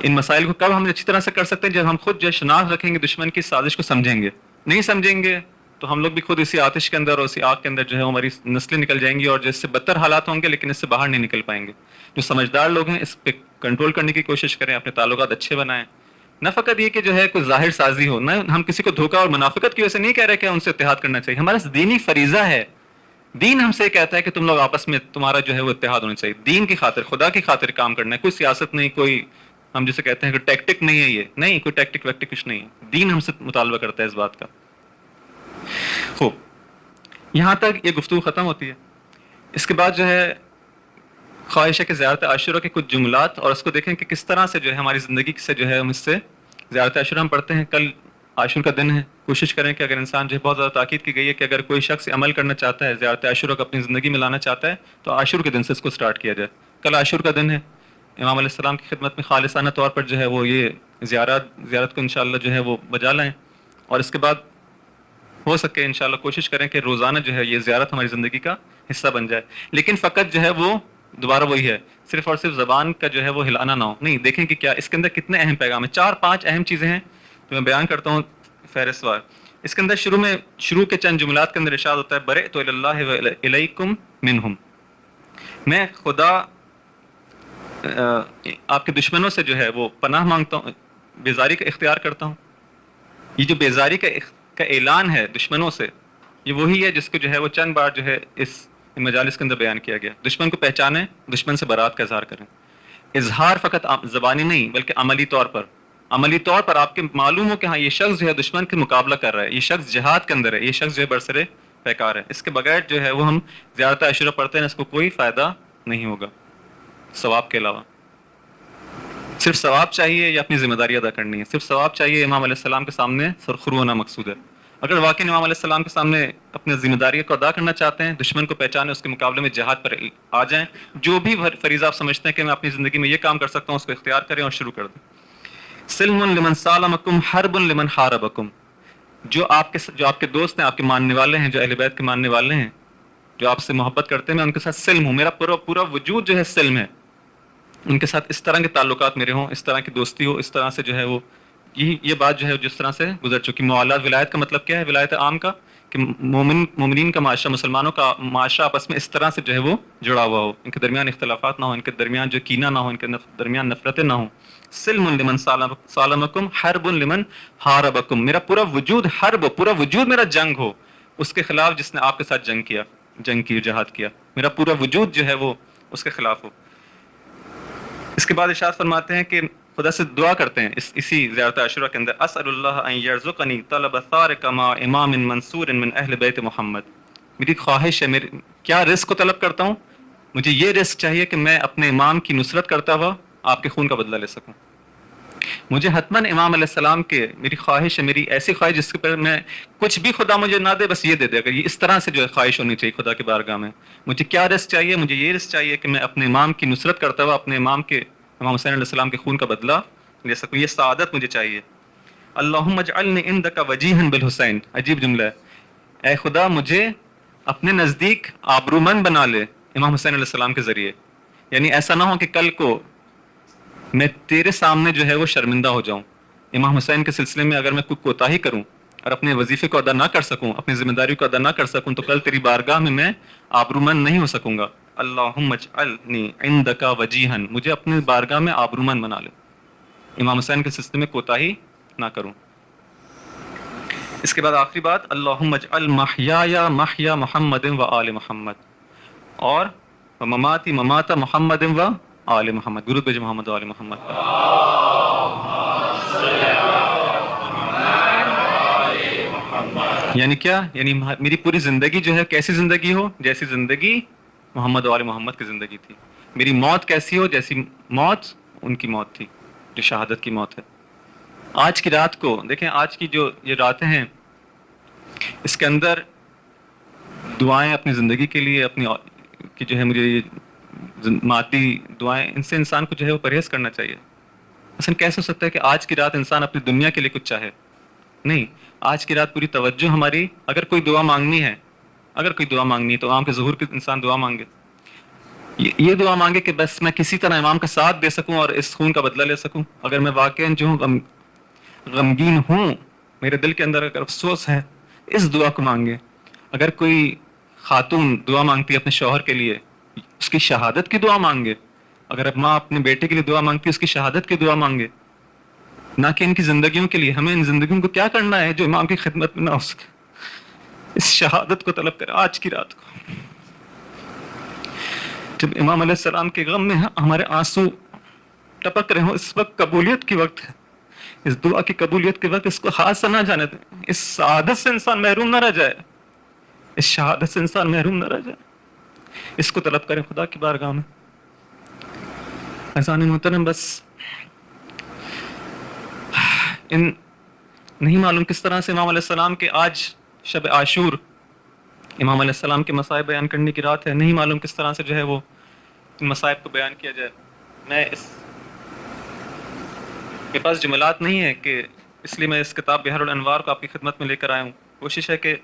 ان مسائل کو کب ہم اچھی طرح سے کر سکتے ہیں؟ جب ہم خود جو شناخت رکھیں گے، دشمن کی سازش کو سمجھیں گے. نہیں سمجھیں گے تو ہم لوگ بھی خود اسی آتش کے اندر اور اسی آگ کے اندر جو ہے ہماری نسلیں نکل جائیں گی اور جس سے بدتر حالات ہوں گے، لیکن اس سے باہر نہیں نکل پائیں گے. جو سمجھدار لوگ ہیں اس پہ کنٹرول کرنے کی کوشش کریں، اپنے تعلقات اچھے بنائیں. نہ فقط یہ کہ جو ہے کوئی ظاہر سازی ہو، نہ ہم کسی کو دھوکہ اور منافقت کی وجہ سے نہیں کہہ رہے کہ ان سے اتحاد کرنا چاہیے. ہمارا دینی فریضہ ہے. دین ہم سے کہتا ہے کہ تم لوگ آپس میں تمہارا جو ہے وہ اتحاد ہونا چاہیے. دین کی خاطر، خدا کی خاطر کام کرنا ہے. کوئی سیاست نہیں، کوئی ہم جسے کہتے ہیں کہ ٹیکٹک نہیں ہے، یہ نہیں، کوئی ٹیکٹک ویکٹک کچھ نہیں. دین ہم سے مطالبہ کرتا ہے اس بات کا. خوب، یہاں تک یہ گفتگو ختم ہوتی ہے. اس کے بعد جو ہے خواہش ہے کہ زیارت عاشورہ کے کچھ جملات، اور اس کو دیکھیں کہ کس طرح سے جو ہے ہماری زندگی سے جو ہے ہم اس سے زیارت عاشورہ ہم پڑھتے ہیں. کل عاشور کا دن ہے، کوشش کریں کہ اگر انسان جو ہے بہت زیادہ تاکید کی گئی ہے کہ اگر کوئی شخص عمل کرنا چاہتا ہے، زیارت عاشور کو اپنی زندگی میں لانا چاہتا ہے تو عاشور کے دن سے اس کو سٹارٹ کیا جائے. کل عاشور کا دن ہے، امام علیہ السلام کی خدمت میں خالصانہ طور پر جو ہے وہ یہ زیارت کو انشاءاللہ جو ہے وہ بجا لائیں، اور اس کے بعد ہو سکے انشاءاللہ کوشش کریں کہ روزانہ جو ہے یہ زیارت ہماری زندگی کا حصہ بن جائے. لیکن فقط جو ہے وہ دوبارہ وہی ہے، صرف اور صرف زبان کا جو ہے وہ ہلانا نہ ہو. نہیں، دیکھیں کہ کیا اس کے اندر کتنے اہم پیغام ہیں. 4-5 اہم چیزیں ہیں جو میں بیان کرتا ہوں فہرست وار. اس کے اندر شروع کے چند جملات کے اندر ارشاد ہوتا ہے برئت الی اللہ و الیکم منہم، میں خدا آپ کے دشمنوں سے جو ہے وہ پناہ مانگتا ہوں، بیزاری کا اختیار کرتا ہوں. یہ جو بیزاری کا اعلان ہے دشمنوں سے، یہ وہی ہے جس کو جو ہے وہ چند بار جو ہے اس مجالس کے اندر بیان کیا گیا. دشمن کو پہچانیں، دشمن سے برات کا اظہار کریں. اظہار فقط زبانی نہیں بلکہ عملی طور پر آپ کے معلوم ہو کہ ہاں یہ شخص جو ہے دشمن کے مقابلہ کر رہا ہے، یہ شخص جہاد کے اندر ہے، یہ شخص جو ہے برسر پیکار ہے. اس کے بغیر جو ہے وہ ہم زیارت عاشورہ پڑھتے ہیں، اس کو کوئی فائدہ نہیں ہوگا ثواب کے علاوہ. صرف ثواب چاہیے یا اپنی ذمہ داری ادا کرنی ہے؟ صرف ثواب چاہیے. امام علیہ السلام کے سامنے سرخرو ہونا مقصود ہے. اگر واقعی امام علیہ السلام کے سامنے اپنی ذمہ داری کو ادا کرنا چاہتے ہیں، دشمن کو پہچانے، اس کے مقابلے میں جہاد پر آ جائیں. جو بھی فریضہ آپ سمجھتے ہیں کہ میں اپنی زندگی میں یہ کام کر سکتا ہوں، اس کو اختیار کریں اور شروع کر دیں. سلم لمن سالمکم حرب لمن حاربکم، جو آپ کے دوست ہیں، آپ کے ماننے والے ہیں، جو اہل بیت کے ماننے والے ہیں، جو آپ سے محبت کرتے ہیں، میں ان کے ساتھ سلم ہوں. میرا پورا وجود جو ہے سلم ہے. ان کے ساتھ اس طرح کے تعلقات میرے ہوں، اس طرح کی دوستی ہو، اس طرح سے جو ہے وہ یہ بات جو ہے جس طرح سے گزر چکی. موالات ولایت کا مطلب کیا ہے؟ ولایت عام کا کہ مومنین کا معاشرہ، مسلمانوں کا معاشرہ آپس میں اس طرح سے جو ہے وہ جڑا ہوا ہو، ان کے درمیان اختلافات نہ ہو، ان کے درمیان جو کینہ نہ ہو، ان کے درمیان نفرتیں نہ ہوں. سلم لمن سالمکم حرب لمن حاربکم، میرا پورا وجود حرب، پورا وجود میرا جنگ ہو اس کے خلاف جس نے آپ کے ساتھ جنگ کی، جہاد کیا. میرا پورا وجود جو ہے وہ اس کے خلاف ہو. اس کے بعد ارشاد فرماتے ہیں کہ خدا سے دعا کرتے ہیں اسی زیارت عاشورہ کے اندر، اسأل اللہ ان یرزقنی طلب ثارک مع امام منصور من اہل بیت محمد. میری خواہش ہے، کیا رزق کو طلب کرتا ہوں؟ مجھے یہ رزق چاہیے کہ میں اپنے امام کی نصرت کرتا ہوا آپ کے خون کا بدلہ لے سکوں. مجھے حتماً امام علیہ السلام کے، میری خواہش ہے، میری ایسی خواہش جس کے پر میں کچھ بھی خدا مجھے نہ دے، بس یہ دے دے. اگر یہ اس طرح سے جو ہے خواہش ہونی چاہیے خدا کی بارگاہ میں. مجھے کیا رزق چاہیے؟ مجھے یہ رزق چاہیے کہ میں اپنے امام کی نصرت کرتا ہوا اپنے امام حسین علیہ السلام کے خون کا بدلہ لے سکوں. یہ سعادت مجھے چاہیے. اللہم اجعلنی عندک وجیہا بالحسین، عجیب جملہ ہے. اے خدا مجھے اپنے نزدیک آبرومند بنا لے امام حسین علیہ السلام کے ذریعے. یعنی ایسا نہ ہو کہ کل کو میں تیرے سامنے جو ہے وہ شرمندہ ہو جاؤں. امام حسین کے سلسلے میں اگر میں کوئی کوتاہی کروں اور اپنے وظیفے کو ادا نہ کر سکوں، اپنی ذمہ داری کو ادا نہ کر سکوں، تو کل تیری بارگاہ میں آبرومند نہیں ہو سکوں گا. اللہم اجعلنی عندک وجیہا، مجھے اپنی بارگاہ میں آبرومند بنا لے، امام حسین کے سلسلے میں کوتاہی نہ کروں. اس کے بعد آخری بات، اللہم اجعل محیای محیا محمد و آل محمد، اور مماتی ممات محمد و آل محمد. درود بھیجیں محمد و آل محمد. یعنی کیا؟ یعنی میری پوری زندگی جو ہے کیسی زندگی ہو؟ جیسی زندگی محمد و آل محمد کی زندگی تھی. میری موت کیسی ہو؟ جیسی موت ان کی موت تھی، جو شہادت کی موت ہے. آج کی رات کو دیکھیں، آج کی جو یہ راتیں ہیں اس کے اندر دعائیں اپنی زندگی کے لیے، اپنی کہ جو ہے مجھے یہ مادی دعائیں، ان سے انسان کو جو ہے وہ پرہیز کرنا چاہیے. مثلا کیسے ہو سکتا ہے کہ آج کی رات انسان اپنی دنیا کے لیے کچھ چاہے؟ نہیں، آج کی رات پوری توجہ ہماری، اگر کوئی دعا مانگنی ہے تو امام کے ظہور کے انسان دعا مانگے. یہ دعا مانگے کہ بس میں کسی طرح امام کا ساتھ دے سکوں اور اس خون کا بدلہ لے سکوں. اگر میں واقعاً جو ہوں غمگین ہوں، میرے دل کے اندر اگر افسوس ہے، اس دعا کو مانگے. اگر کوئی خاتون دعا مانگتی ہے اپنے شوہر کے لیے، اس کی شہادت کی دعا مانگے. اگر ماں اپنے بیٹے کے لیے دعا مانگتی ہے، اس کی شہادت کی دعا مانگے، نہ کہ ان کی زندگیوں کے لیے. ہمیں ان زندگیوں کو کیا کرنا ہے جو امام کی خدمت میں نہ ہو سکے؟ اس شہادت کو طلب کریں آج کی رات کو. جب امام علیہ السلام کے غم میں ہمارے آنسو ٹپک رہے ہوں، اس وقت قبولیت کی وقت ہے، اس دعا کی قبولیت کے وقت. اس کو ہاتھ سے نہ جانے دیں. اس سعادت سے انسان محروم نہ رہ جائے، اس شہادت سے انسان محروم نہ رہ جائے. اس کو طلب کریں خدا کی بارگاہ میں. عزیزان محترم، بس ان نہیں معلوم کس طرح سے امام علیہ السلام کے آج شب عاشور امام علیہ السلام کے مصائب بیان کرنے کی رات ہے، نہیں معلوم کس طرح سے جو ہے وہ ان مصائب کو بیان کیا جائے. میں میرے پاس جملات نہیں ہے کہ اس لیے میں اس کتاب بحر الانوار کو آپ کی خدمت میں لے کر آیا ہوں. کوشش ہے کہ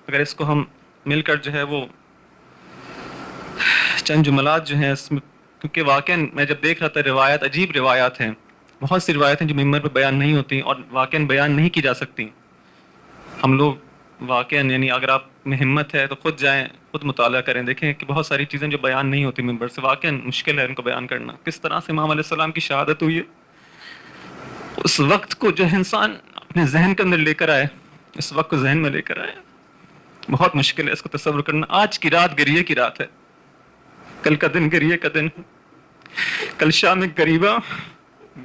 اگر اس کو ہم مل کر جو ہے وہ چند جملات جو ہیں اس میں، کیونکہ واقعاً میں جب دیکھ رہا تھا روایات عجیب روایات ہیں، بہت سی روایات ہیں جو ممبر پہ بیان نہیں ہوتی اور واقعاً بیان نہیں کی جا سکتی. ہم لوگ واقعاً یعنی اگر آپ میں ہمت ہے تو خود جائیں، خود مطالعہ کریں، دیکھیں کہ بہت ساری چیزیں جو بیان نہیں ہوتی ممبر سے، واقعاً مشکل ہے ان کو بیان کرنا. کس طرح سے امام علیہ السلام کی شہادت ہوئی ہے، اس وقت کو جو ہے انسان اپنے ذہن کے اندر لے کر آئے، اس وقت کو ذہن میں لے کر آئے، بہت مشکل ہے اس کو تصور کرنا. آج کی رات گریے کی رات ہے، کل کا دن گریے کا دن، کل شام غریبہ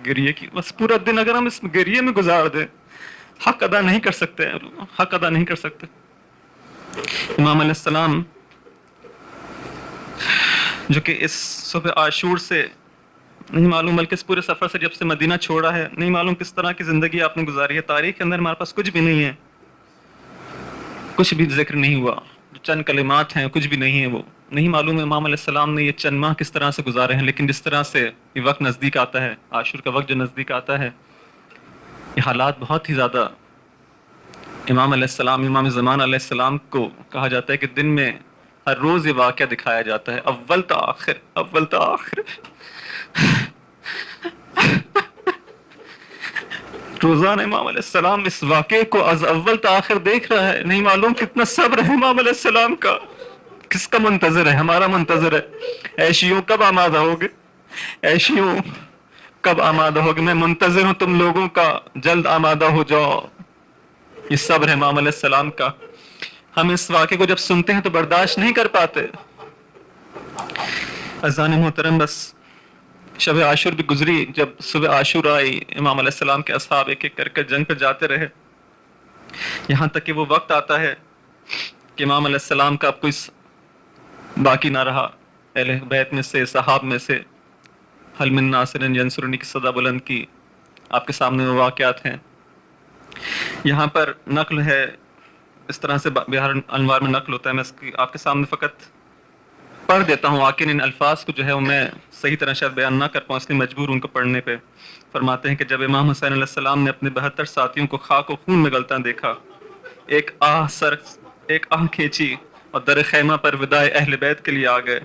گریے کی، بس پورا دن اگر ہم اس گریے میں گزار دیں، حق ادا نہیں کر سکتے، حق ادا نہیں کر سکتے. امام علیہ السلام جو کہ اس صبح عاشور سے نہیں معلوم، بلکہ اس پورے سفر سے جب سے مدینہ چھوڑا ہے، نہیں معلوم کس طرح کی زندگی آپ نے گزاری ہے. تاریخ کے اندر ہمارے پاس کچھ بھی نہیں ہے، کچھ بھی ذکر نہیں ہوا، چند کلمات ہیں، کچھ بھی نہیں ہے. وہ نہیں معلوم ہے امام علیہ السلام نے یہ چند ماہ کس طرح سے گزارے ہیں. لیکن جس طرح سے یہ وقت نزدیک آتا ہے، عاشور کا وقت جو نزدیک آتا ہے، یہ حالات بہت ہی زیادہ امام علیہ السلام، امام زمان علیہ السلام کو کہا جاتا ہے کہ دن میں ہر روز یہ واقعہ دکھایا جاتا ہے، اول تا آخر، اول تا آخر. روزانہ امام علیہ السلام اس واقعے کو از اول تا آخر دیکھ رہا ہے. نہیں معلوم کتنا صبر ہے امام علیہ السلام کا. کس کا منتظر ہے؟ ہمارا منتظر ہے. عیشیوں کب آمادہ ہوگے؟ عیشیوں کب آمادہ ہوگے؟ میں منتظر ہوں تم لوگوں کا، جلد آمادہ ہو جاؤ. یہ صبر ہے امام علیہ السلام کا. ہم اس واقعے کو جب سنتے ہیں تو برداشت نہیں کر پاتے. اذان محترم، بس شب عاشور بھی گزری. جب صبح عاشور آئی، امام علیہ السلام کے اصحاب ایک ایک کر کے جنگ پہ جاتے رہے، یہاں تک کہ وہ وقت آتا ہے کہ امام علیہ السلام کا اب کوئی باقی نہ رہا. اہل بیت میں سے، صحاب میں سے حل من ناصر ینصرنی کی صدا بلند کی. آپ کے سامنے وہ واقعات ہیں. یہاں پر نقل ہے، اس طرح سے بحر انوار میں نقل ہوتا ہے. میں اس کی آپ کے سامنے فقط پڑھ دیتا ہوں. واقعی ان الفاظ کو جو ہے وہ میں صحیح طرح شاید بیان نہ کر پاؤں، اس لیے مجبور ان کو پڑھنے پہ. فرماتے ہیں کہ جب امام حسین علیہ السلام نے اپنے 72 ساتھیوں کو خاک و خون میں گلتا دیکھا، ایک آہ کھینچی اور در خیمہ پر وداع اہل بیت کے لیے آ گئے.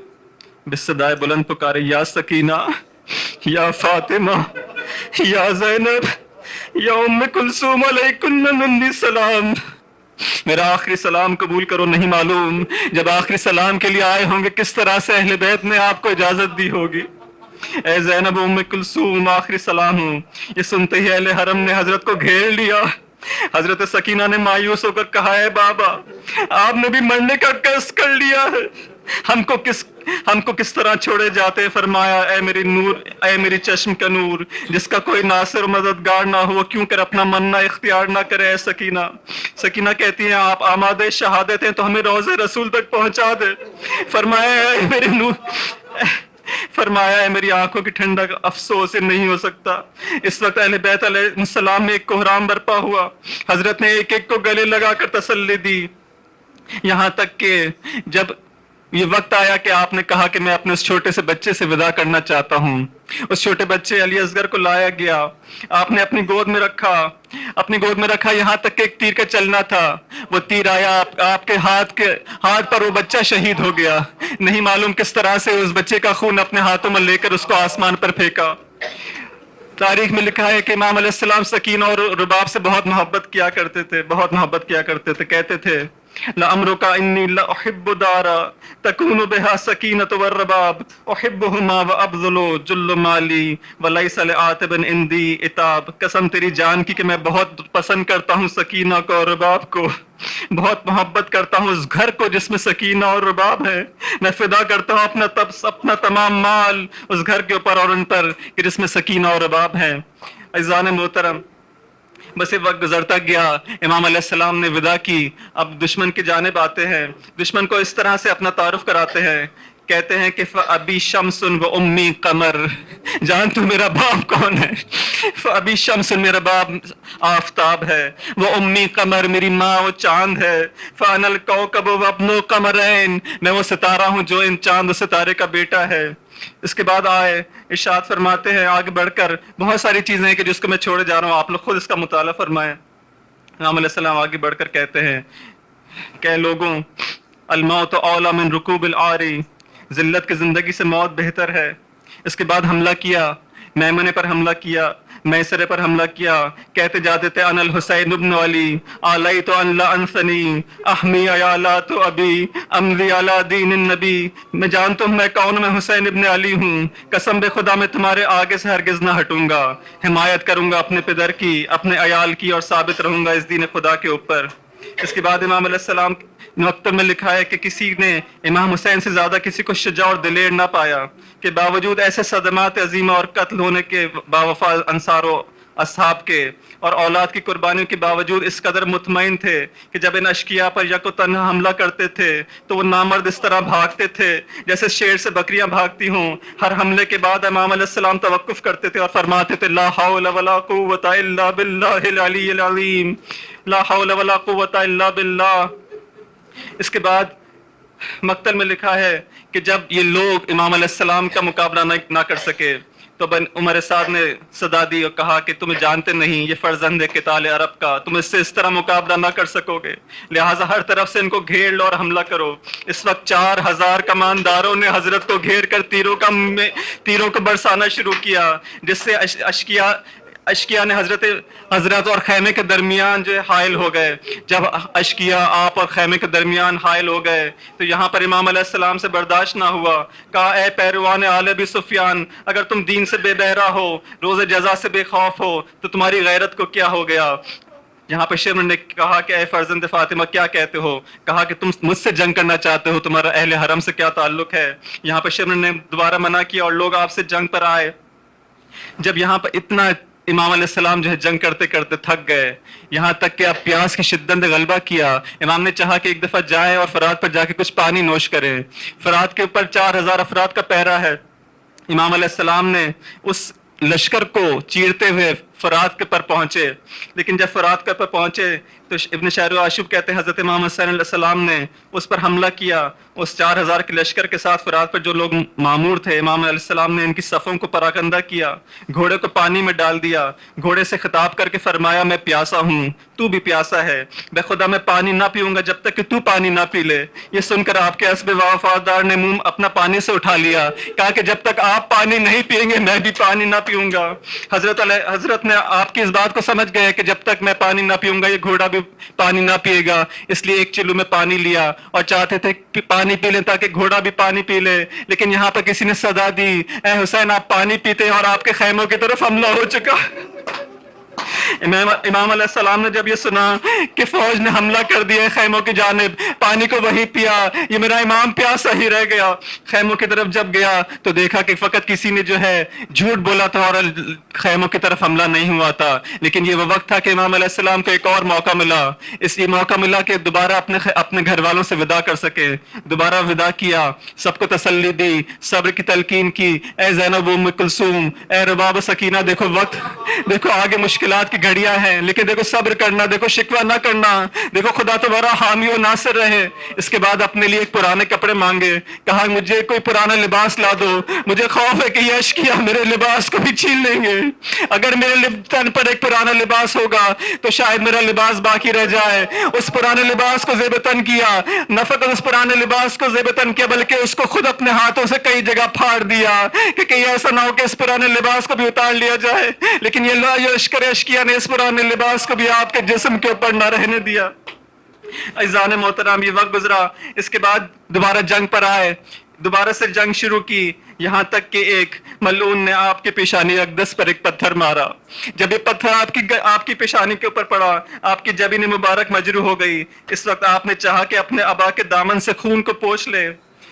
بصدائے بلند پکارے، یا سکینہ، یا فاطمہ، یا زینب، یا ام کلثوم، علیکن منی سلام. میرا آخری سلام قبول کرو. نہیں معلوم جب آخری سلام کے لیے آئے ہوں گے کس طرح سے اہل بیت نے آپ کو اجازت دی ہوگی. اے زینب ام کلثوم، آخری سلام ہوں. یہ سنتے ہی اہل حرم نے حضرت کو گھیر لیا. حضرت سکینہ نے مایوس ہو کر کہا، اے بابا، آپ نے بھی مرنے کا قصد کر لیا ہے، ہم کو کس طرح چھوڑے جاتے. فرمایا، اے میری نور، اے میری چشم کا نور، جس کا کوئی ناصر و مددگار نہ ہو، کیوں کر اپنا مننا اختیار نہ کرے. اے سکینہ. سکینہ کہتی ہیں، آپ آمادہ شہادت ہیں تو ہمیں روضہ رسول تک پہنچا دے. فرمایا، اے میری نور، فرمایا، اے میری آنکھوں کی ٹھنڈک، افسوس سے نہیں ہو سکتا. اس وقت اہل بیت علیہ السلام میں ایک کوہرام برپا ہوا. حضرت نے ایک ایک کو گلے لگا کر تسلی دی، یہاں تک کہ جب یہ وقت آیا کہ آپ نے کہا کہ میں اپنے اس چھوٹے سے بچے سے وداع کرنا چاہتا ہوں. اس چھوٹے بچے علی اصغر کو لایا گیا، آپ نے اپنی گود میں رکھا، یہاں تک کہ ایک تیر کا چلنا تھا. وہ تیر آیا، آپ کے ہاتھ پر وہ بچہ شہید ہو گیا. نہیں معلوم کس طرح سے اس بچے کا خون اپنے ہاتھوں میں لے کر اس کو آسمان پر پھینکا. تاریخ میں لکھا ہے کہ امام علیہ السلام سکینہ اور رباب سے بہت محبت کیا کرتے تھے. کہتے تھے، لَأَمْرُكَ إِنِّي لَأُحِبُّ دَارًا تَكُونُ بِهَا السَّكِينَةُ وَالرَّبَابُ أُحِبُّهُمَا وَأَبْذُلُ جُلَّ مَالِي وَلَيْسَ لِعَاتِبٍ عِندِي عِتَابٌ. قسم تیری جان کی کہ میں بہت پسند کرتا ہوں سکینہ کو اور رباب کو، بہت محبت کرتا ہوں اس گھر کو جس میں سکینہ اور رباب ہے. میں فدا کرتا ہوں اپنا تمام مال اس گھر کے اوپر اور ان پر کہ جس میں سکینہ اور رباب ہے. عزیزان محترم، بس یہ وقت گزرتا گیا، امام علیہ السلام نے وداع کی. اب دشمن کی جانب آتے ہیں، دشمن کو اس طرح سے اپنا تعارف کراتے ہیں کہتے ہیں کہ فَأَبِي شَمْسٌ وَأُمِّي قَمَرٌ، جان تو میرا باپ کون ہے؟ فَأَبِي شَمْسٌ، میرا باپ آفتاب ہے، وَأُمِّي قَمَرٌ، میری ماں وہ چاند ہے، فَأَنَا الْكَوْكَبُ وَابْنُ قَمَرَيْنِ، میں وہ ستارہ ہوں جو ان چاند و ستارے کا بیٹا ہے۔ اس کے بعد آئے ارشاد فرماتے ہیں آگے بڑھ کر، بہت ساری چیزیں ہیں کہ جس کو میں چھوڑے جا رہا ہوں، آپ لوگ خود اس کا مطالعہ فرمائیں۔ امام علیہ السلام آگے بڑھ کر کہتے ہیں کہ لوگوں، الموت اولی من رکوب العاری، ذلت کی زندگی سے موت بہتر ہے۔ اس کے بعد حملہ کیا، میمنے پر حملہ کیا، میسرے پر حملہ کیا، کہتے جاتے تھے انا الحسین ابن علی علیت ان لا انثنی احمی عیالات ابی امضی علی دین النبی، میں جانتا ہوں میں کون، میں حسین ابن علی ہوں، قسم بے خدا میں تمہارے آگے سے ہرگز نہ ہٹوں گا، حمایت کروں گا اپنے پدر کی، اپنے عیال کی، اور ثابت رہوں گا اس دین خدا کے اوپر۔ اس کے بعد امام علیہ السلام مکتب میں لکھا ہے کہ کسی نے امام حسین سے زیادہ کسی کو شجاع اور دلیر نہ پایا، کہ باوجود ایسے صدمات عظیمہ اور قتل ہونے کے باوفا انصار و اصحاب کے اور اولاد کی قربانیوں کے باوجود اس قدر مطمئن تھے کہ جب ان اشقیاء پر یک و تنہا حملہ کرتے تھے تو وہ نامرد اس طرح بھاگتے تھے جیسے شیر سے بکریاں بھاگتی ہوں۔ ہر حملے کے بعد امام علیہ السلام توقف کرتے تھے اور فرماتے تھے لا حول ولا قوت الا باللہ العلی العظیم، لا حول ولا قوت الا باللہ۔ اس کے بعد مقتل میں لکھا ہے کہ جب یہ لوگ امام علیہ السلام کا مقابلہ نہ کر سکے تو بن عمر سعد نے صدا دی اور کہا کہ تمہیں جانتے نہیں یہ فرزند ہے قتال عرب کا، تم اس سے اس طرح مقابلہ نہ کر سکو گے، لہٰذا ہر طرف سے ان کو گھیر لو اور حملہ کرو۔ اس وقت 4000 کمانداروں نے حضرت کو گھیر کر تیروں کو برسانا شروع کیا، جس سے اشکیا نے حضرت اور خیمے کے درمیان جو حائل ہو گئے۔ جب اشکیا آپ اور خیمے کے درمیان حائل ہو گئے تو یہاں پر امام علیہ السلام سے برداشت نہ ہوا، کہا اے پیروان آل ابی سفیان، اگر تم دین سے بے بہرا ہو، روز جزا سے بے خوف ہو تو تمہاری غیرت کو کیا ہو گیا؟ یہاں پہ شمر نے کہا کہ اے فرزند فاطمہ کیا کہتے ہو؟ کہا کہ تم مجھ سے جنگ کرنا چاہتے ہو، تمہارا اہل حرم سے کیا تعلق ہے؟ یہاں پہ شمر نے دوبارہ منع کیا اور لوگ آپ سے جنگ پر آئے۔ جب یہاں پر اتنا امام علیہ السلام جو ہے جنگ کرتے کرتے تھک گئے، یہاں تک کہ اب پیاس کی شدت نے غلبہ کیا، امام نے چاہا کہ ایک دفعہ جائیں اور فرات پر جا کے کچھ پانی نوش کریں۔ فرات کے اوپر 4000 افراد کا پہرا ہے۔ امام علیہ السلام نے اس لشکر کو چیرتے ہوئے فرات کے پر پہنچے، لیکن جب فرات کے پر پہنچے تو ابن شہر و آشوب کہتے ہیں حضرت امام حسین علیہ السلام نے اس پر حملہ کیا۔ اس 4000 کے لشکر کے ساتھ فرات پر جو لوگ معمور تھے، امام علیہ السلام نے ان کی صفوں کو پراکندہ کیا، گھوڑے کو پانی میں ڈال دیا، گھوڑے سے خطاب کر کے فرمایا میں پیاسا ہوں، تو بھی پیاسا ہے، بے خدا میں پانی نہ پیوں گا جب تک کہ تو پانی نہ پی لے۔ یہ سن کر آپ کے اسب وفادار نے منہ اپنا پانی سے اٹھا لیا، کہا کہ جب تک آپ پانی نہیں پیئیں گے میں بھی پانی نہ پیوں گا۔ حضرت نے آپ کی اس بات کو سمجھ گئے کہ جب تک میں پانی نہ پیوں گا یہ گھوڑا بھی پانی نہ پیے گا، اس لیے ایک چلو میں پانی لیا اور چاہتے تھے کہ پانی پی لیں تاکہ گھوڑا بھی پانی پی لے، لیکن یہاں پر کسی نے صدا دی اے حسین آپ پانی پیتے ہیں اور آپ کے خیموں کی طرف حملہ ہو چکا۔ امام علیہ السلام نے جب یہ سنا کہ فوج نے حملہ کر دیا خیموں کی جانب، پانی کو وہی پیا، یہ میرا امام پیاسا ہی رہ گیا۔ خیموں کی طرف جب گیا تو دیکھا کہ فقط کسی نے جو ہے جھوٹ بولا تھا اور خیموں کی طرف حملہ نہیں ہوا تھا، لیکن یہ وہ وقت تھا کہ امام علیہ السلام کو ایک اور موقع ملا، اس لیے موقع ملا کہ دوبارہ اپنے گھر والوں سے وداع کر سکے۔ دوبارہ وداع کیا، سب کو تسلی دی، صبر کی تلقین کی، اے زینب ام کلثوم، اے رباب سکینہ، دیکھو وقت، دیکھو آگے مشکلات کی گھڑیاں ہیں لیکن دیکھو صبر کرنا، دیکھو شکوہ نہ کرنا، دیکھو خدا تمہارا حامی و ناصر رہے۔ اس کے بعد اپنے لیے ایک پرانے کپڑے مانگے، کہا مجھے کوئی پرانا لباس لا دو، مجھے خوف ہے کہ یہ اشکیا میرے لباس کو بھی چھین لیں گے، اگر میرے تن پر ایک پرانا لباس ہوگا تو شاید میرا لباس باقی رہ جائے۔ اس پرانے لباس کو زیب تن کیا، نہ فقط اس پرانے لباس کو زیب تن کیا بلکہ اس کو خود اپنے ہاتھوں سے کئی جگہ پھاڑ دیا کہ کہیں ایسا نہ ہو کہ اس پرانے لباس کو بھی اتار لیا جائے، لیکن یہ لشکر اشکیا نے اس پرانے لباس کو بھی آپ کے جسم کے اوپر نہ رہنے دیا۔ عزیزان محترم یہ وقت گزرا، اس کے بعد دوبارہ جنگ پر آئے، دوبارہ سے جنگ شروع کی، یہاں تک کہ ایک ملعون نے آپ کی پیشانی اقدس پر ایک پتھر مارا۔ جب یہ پتھر آپ کی پیشانی کے اوپر پڑا، آپ کی جبین مبارک مجروح ہو گئی۔ اس وقت آپ نے چاہا کہ اپنے ابا کے دامن سے خون کو پوچھ لے،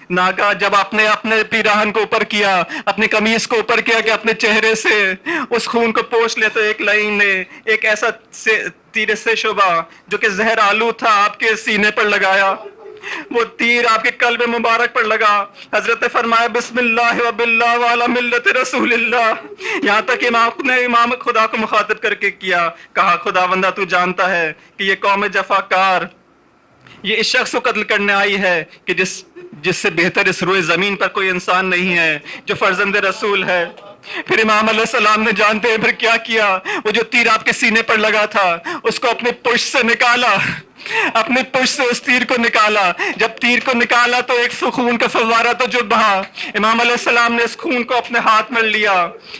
ناگا جب آپ نے اپنے پیراہن کو اوپر کیا، اپنی قمیص کو اوپر کیا کہ اپنے چہرے سے اس خون کو پوچھ لے، تو ایک لعین نے ایک ایسا تیر سے شعبہ جو کہ زہر آلو تھا آپ کے سینے پر لگایا۔ وہ تیر آپ کے قلب مبارک پر لگا. حضرت نے فرمایا بسم اللہ و باللہ وعلی ملت رسول اللہ. یہاں تک امام خدا کو مخاطب کر کے کیا, کہا خدا بندہ تو جانتا ہے کہ یہ قوم جفاکار یہ اس شخص کو قتل کرنے آئی ہے کہ جس سے بہتر اس روئے زمین پر کوئی انسان نہیں ہے, جو فرزند رسول ہے. پھر امام علیہ السلام نے جانتے ہیں پھر کیا کیا, وہ جو تیر آپ کے سینے پر لگا تھا اس کو اپنے پشت سے نکالا, اپنے پشت سے اس تیر کو نکالا. جب تیر کو نکالا تو ایک خون کا فوارہ تو جو بہا. امام علیہ السلام نے اس خون کو اپنے ہاتھ میں لیا,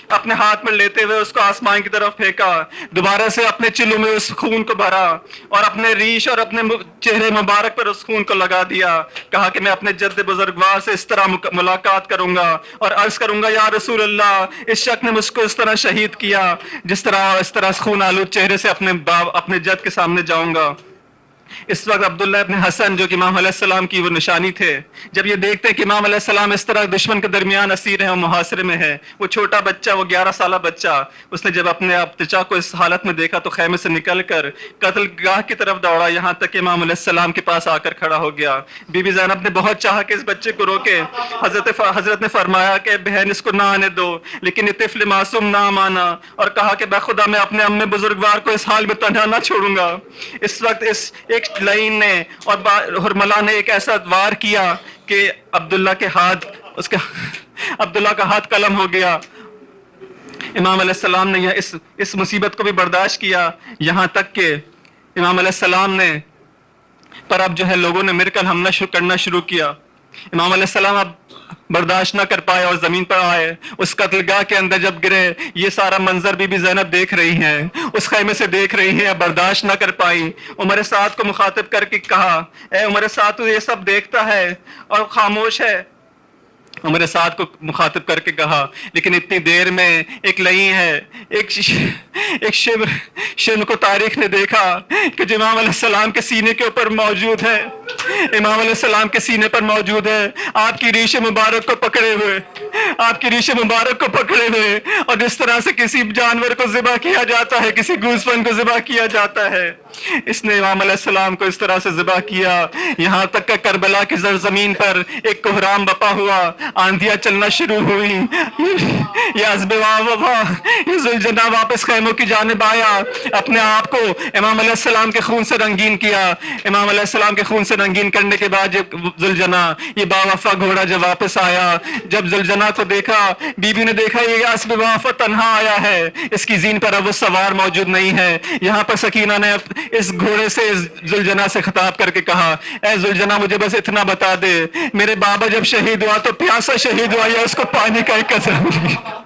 اپنے ہاتھ میں لیتے ہوئے اس کو آسمان کی طرف پھینکا, دوبارہ سے اپنے چلو میں اس خون کو بھرا اور اپنے ریش اور اپنے چہرے مبارک پر اس خون کو لگا دیا. کہا کہ میں اپنے جد بزرگوار سے اس طرح ملاقات کروں گا اور عرض کروں گا یا رسول اللہ اس شخص نے مجھ کو اس طرح شہید کیا جس طرح خون آلود چہرے سے اپنے جد کے سامنے جاؤں گا. اس وقت عبداللہ ابن حسن جو کہ امام علیہ السلام کی وہ نشانی تھے, جب یہ دیکھتے کہ امام علیہ السلام اس طرح دشمن کے درمیان اسیر ہیں اور محاصرے میں ہے, وہ چھوٹا بچہ, وہ 11 سالہ بچہ, اس نے جب اپنے ابتچا کو اس حالت میں دیکھا تو خیمے سے نکل کر قتل گاہ کی طرف دوڑا, یہاں تک کہ امام علیہ السلام کے پاس آ کر کھڑا ہو گیا. بی بی زینب نے بہت چاہا کہ اس بچے کو روکے. حضرت نے فرمایا کہ بہن اس کو نہ آنے دو, لیکن یہ طفل معصوم نہ مانا اور کہا کہ بخدا میں اپنے امی بزرگوار کو اس حال میں تنہا نہ چھوڑوں گا. اس وقت ایک لائن نے اور حرملہ نے ایک ایسا وار کیا کہ عبداللہ کا ہاتھ قلم ہو گیا. امام علیہ السلام نے اس مصیبت کو بھی برداشت کیا, یہاں تک کہ امام علیہ السلام نے پر اب جو ہے لوگوں نے مل کر حملہ کرنا شروع کیا. امام علیہ السلام اب برداشت نہ کر پائے اور زمین پر آئے. اس قتل گاہ کے اندر جب گرے, یہ سارا منظر بی بی زینب دیکھ رہی ہیں, اس خیمے سے دیکھ رہی ہیں, برداشت نہ کر پائی. عمر سعد کو مخاطب کر کے کہا اے عمر سعد تو یہ سب دیکھتا ہے اور خاموش ہے. عمر سعد کو مخاطب کر کے کہا لیکن اتنی دیر میں ایک لئی ہے, ایک شبر کو تاریخ نے دیکھا کہ جو امام علیہ السلام کے سینے کے اوپر موجود ہے, امام علیہ السلام کے سینے پر موجود ہے, آپ کی ریش مبارک کو پکڑے ہوئے, آپ کی ریش مبارک کو پکڑے ہوئے. اور جس طرح سے کسی جانور کو ذبح کیا جاتا ہے, کسی گوسفند کو ذبح کیا جاتا ہے, اس نے امام علیہ السلام کو اس طرح سے ذبح کیا. یہاں تک کہ کربلا کی زرزمین پر ایک کوہرام بپا ہوا, آندھیاں چلنا شروع ہوئی. یہ ذوالجناح واپس خیموں کی جانب آیا, اپنے آپ کو امام علیہ السلام کے خون سے رنگین کیا. امام علیہ السلام کے خون سے رنگین کرنے کے بعد جب ذوالجناح یہ باوفا گھوڑا جب واپس آیا, جب ذوالجناح کو دیکھا, بی بی نے دیکھا یہ اسب باوفا تنہا آیا ہے, اس کی زین پر اب وہ سوار موجود نہیں ہے. یہاں پر سکینہ نے اس گھوڑے سے ذوالجناح سے خطاب کر کے کہا اے ذوالجناح مجھے بس اتنا بتا دے, میرے بابا جب شہید ہوا تو پیاسا شہید ہوا یا اس کو پانی کا ایک قطرہ مل گیا؟